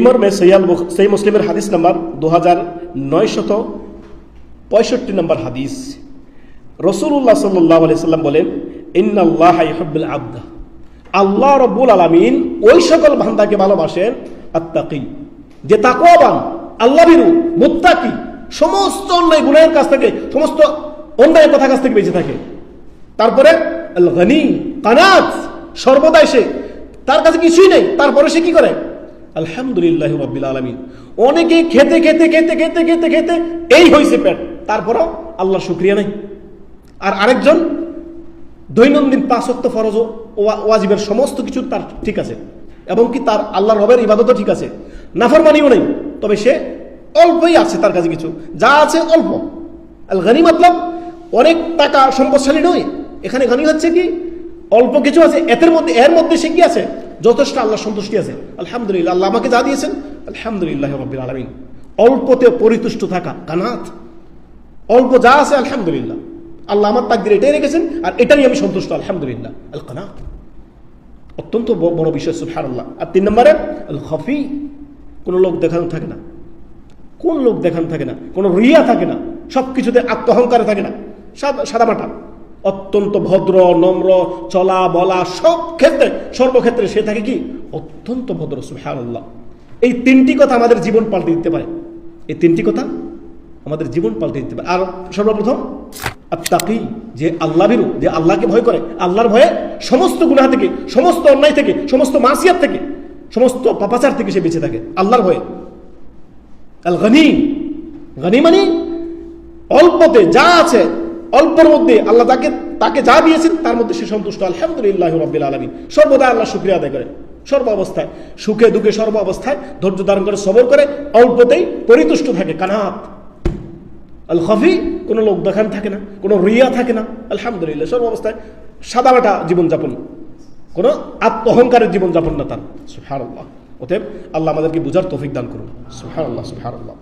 मर्मे सही मुस्लिम हादिस number 2965 number हादिस रसूलुल्लाह सल्लल्लाहु अलैहि वसल्लम बोलेन इन्नाल्लाहा युहिब्बुल अब्द আল্লাহ রব্বুল আলামিন ওই সকল বান্দাকে ভালোবাসেন আত্তাকি যে তাকওয়াবান আল্লাহভীরু মুত্তাকি সমস্ত অন্যায় গুনাহের কাছ থেকে সমস্ত অন্যায় কথা কাছ থেকে বেঁচে থাকে। তারপরে আল গনি কানাত সর্বদাই সে তার কাছে কিছুই নেই তারপরে সে কি করে আলহামদুলিল্লাহি রাব্বিল আলামিন। অনেকে খেতে খেতে খেতে খেতে খেতে খেতে এই হইছে পেট তারপরেও আল্লাহর শুকরিয়া নাই। আর আরেকজন দৈনন্দিন 5 ওয়াক্ত ফরজ ও ওয়াজিবের সমস্ত কিছু তার ঠিক আছে এবং কি তার আল্লাহর রবের ইবাদতও ঠিক আছে, নাফরমানিও নেই, তবে সে অল্পই আছে, তার কাছে কিছু যা আছে অল্প। আল গনি মতলব অনেক টাকা সম্পদশালী নয়, এখানে গনি হচ্ছে কি অল্প কিছু আছে, এর মধ্যে সে কি আছে যথেষ্ট আল্লাহর সন্তুষ্টি আছে। আলহামদুলিল্লাহ, আল্লাহ আমাকে যা দিয়েছেন আলহামদুলিল্লাহি রাব্বিল আলামিন। অল্পতে পরিতুষ্ট থাকা কানাত, অল্প যা আছে আলহামদুলিল্লাহ, আল্লাহ আমার তাকদিরে এটাই রেখেছেন আর এটাই আমি সন্তুষ্ট আলহামদুলিল্লাহ। আল কানাত অত্যন্ত বড় বিষয় সুবহানাল্লাহ। আর 3 নম্বরে আল খাফি, কোনো লোক দেখানো থাকে না, কোন লোক দেখানো থাকে না, কোনো রিয়া থাকে না, সবকিছুতে আত্মহংকারে থাকে না, সাদামাটা অত্যন্ত ভদ্র নম্র চলা বলা সব ক্ষেত্রে সর্বক্ষেত্রে সে থাকে কি অত্যন্ত ভদ্র সুবহানাল্লাহ। এই 3টি কথা আমাদের জীবন পাল্টে দিতে পারে, এই 3টি কথা আমাদের জীবন পাল্টে দিতে পারে। আর সর্বপ্রথম আত্তাকি, যে আল্লাহ ভীরু, যে আল্লাহকে ভয় করে, আল্লাহর ভয়ে সমস্ত গুনাহ থেকে সমস্ত অন্যায় থেকে সমস্ত মাসিয়াত থেকে সমস্ত পাপাচার থেকে সে বেঁচে থাকে আল্লাহর ভয়ে। আল গনি, গনি মানে অল্পতে যা আছে অল্পের মধ্যে আল্লাহ তাকে যা দিয়েছেন তার মধ্যে সে সন্তুষ্ট আলহামদুলিল্লাহি রাব্বিল আলামিন। সর্বদা আল্লাহ শুকরিয়া আদায় করে, সর্ব অবস্থায় সুখে দুঃখে সর্ব অবস্থায় ধৈর্য ধারণ করে সবর করে অল্পতেই পরিতুষ্ট থাকে কানাত। আল খাফি, কোনো লোক দেখান থাকে না, কোনো রিয়া থাকে না, আলহামদুলিল্লাহ সর্ব অবস্থায় সাদামাটা জীবনযাপন, কোনো আত্মহংকারের জীবনযাপন না তার। সুবহানাল্লাহ। অতএব আল্লাহ আমাদেরকে বুঝার তৌফিক দান করুন। সুবহানাল্লাহ সুবহানাল্লাহ।